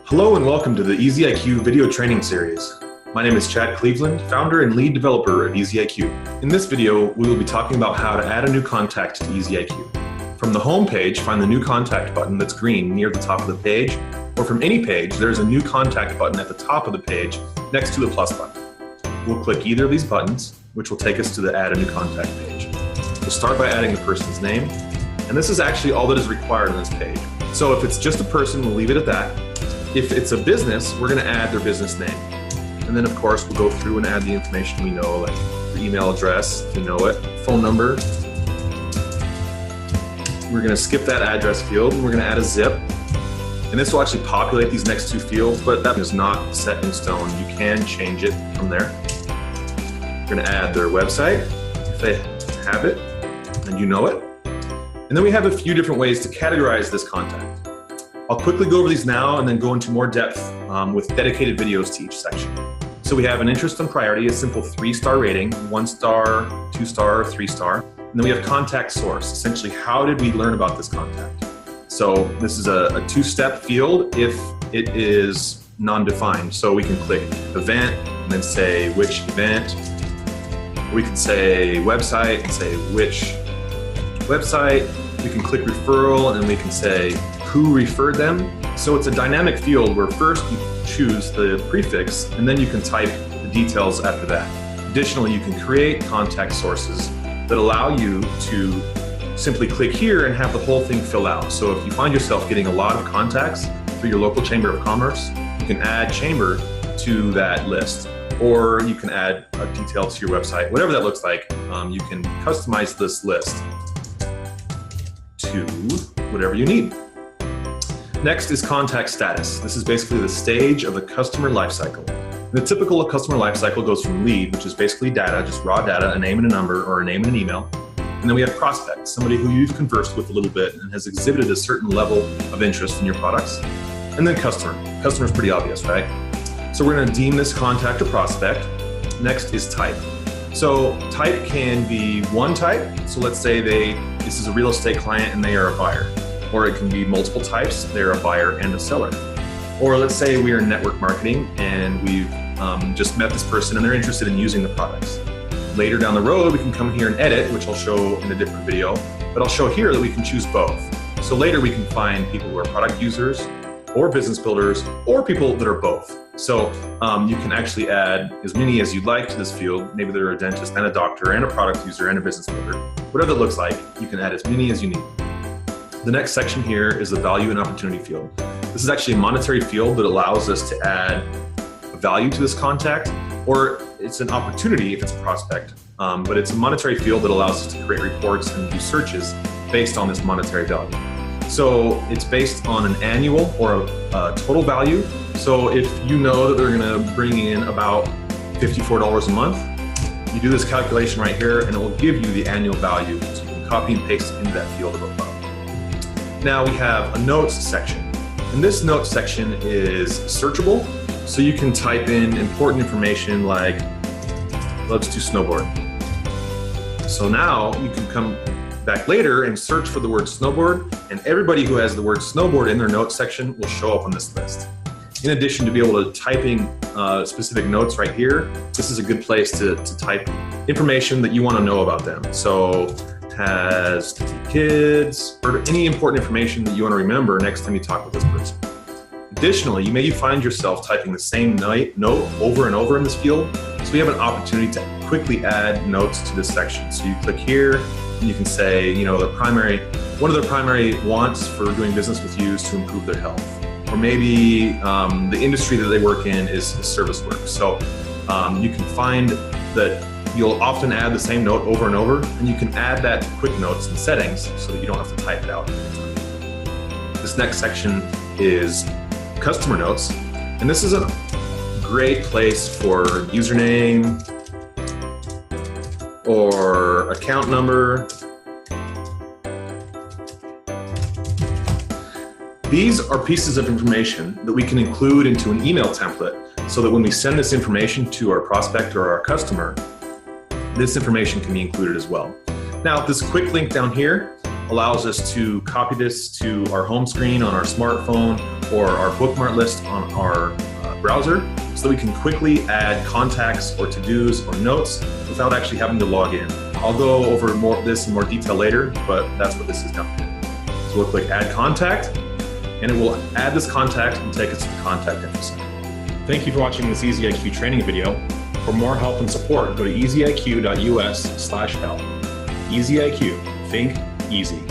Hello and welcome to the ezIQ video training series. My name is Chad Cleveland, founder and lead developer of ezIQ. In this video, we will be talking about how to add a new contact to ezIQ. From the home page, find the new contact button that's green near the top of the page, or from any page, there's a new contact button at the top of the page next to the plus button. We'll click either of these buttons, which will take us to the add a new contact page. We'll start by adding the person's name, and this is actually all that is required on this page. So if it's just a person, we'll leave it at that. If it's a business, we're going to add their business name. And then, of course, we'll go through and add the information we know, like the email address, if you know it, phone number. We're going to skip that address field, and we're going to add a zip. And this will actually populate these next two fields, but that is not set in stone. You can change it from there. We're going to add their website, if they have it, and you know it. And then we have a few different ways to categorize this contact. I'll quickly go over these now and then go into more depth with dedicated videos to each section. So we have an interest and priority, a simple 3-star rating, 1-star, 2-star, 3-star. And then we have contact source, essentially how did we learn about this contact? So this is a 2-step field if it is non-defined. So we can click event and then say which event. We can say website and say which website. We can click referral and we can say who referred them. So it's a dynamic field where first you choose the prefix and then you can type the details after that. Additionally, you can create contact sources that allow you to simply click here and have the whole thing fill out. So if you find yourself getting a lot of contacts through your local Chamber of Commerce, you can add Chamber to that list, or you can add a detail to your website. Whatever that looks like, you can customize this list to whatever you need. Next is contact status. This is basically the stage of the customer lifecycle. The typical customer lifecycle goes from lead, which is basically data, just raw data, a name and a number, or a name and an email. And then we have prospect, somebody who you've conversed with a little bit and has exhibited a certain level of interest in your products. And then customer. Customer is pretty obvious, right? So we're going to deem this contact a prospect. Next is type. So type can be one type. So let's say this is a real estate client and they are a buyer. Or it can be multiple types, they're a buyer and a seller. Or let's say we are in network marketing and we've just met this person and they're interested in using the products. Later down the road, we can come here and edit, which I'll show in a different video, but I'll show here that we can choose both. So later we can find people who are product users or business builders or people that are both. So you can actually add as many as you'd like to this field. Maybe they're a dentist and a doctor and a product user and a business builder. Whatever that looks like, you can add as many as you need. The next section here is the value and opportunity field. This is actually a monetary field that allows us to add a value to this contact, or it's an opportunity if it's a prospect, but it's a monetary field that allows us to create reports and do searches based on this monetary value. So it's based on an annual or a total value. So if you know that they're gonna bring in about $54 a month, you do this calculation right here and it will give you the annual value. So you can copy and paste it into that field above. Now we have a notes section, and this notes section is searchable, so you can type in important information like loves to snowboard. So now you can come back later and search for the word snowboard, and everybody who has the word snowboard in their notes section will show up on this list. In addition to be able to typing specific notes right here, this is a good place to type information that you want to know about them. So has kids, or any important information that you want to remember next time you talk with this person. Additionally, you may find yourself typing the same note over and over in this field, so we have an opportunity to quickly add notes to this section. So you click here, and you can say, you know, one of their primary wants for doing business with you is to improve their health. Or maybe the industry that they work in is service work. So you can find that you'll often add the same note over and over, and you can add that to quick notes and settings so that you don't have to type it out. This next section is customer notes, and this is a great place for username or account number. These are pieces of information that we can include into an email template so that when we send this information to our prospect or our customer, this information can be included as well. Now, this quick link down here allows us to copy this to our home screen on our smartphone or our bookmark list on our browser so that we can quickly add contacts or to-dos or notes without actually having to log in. I'll go over this in more detail later, but that's what this is now. So we'll click Add Contact, and it will add this contact and take us to the contact info center. Thank you for watching this ezIQ training video. For more help and support, go to eziq.us/help. ezIQ, think easy.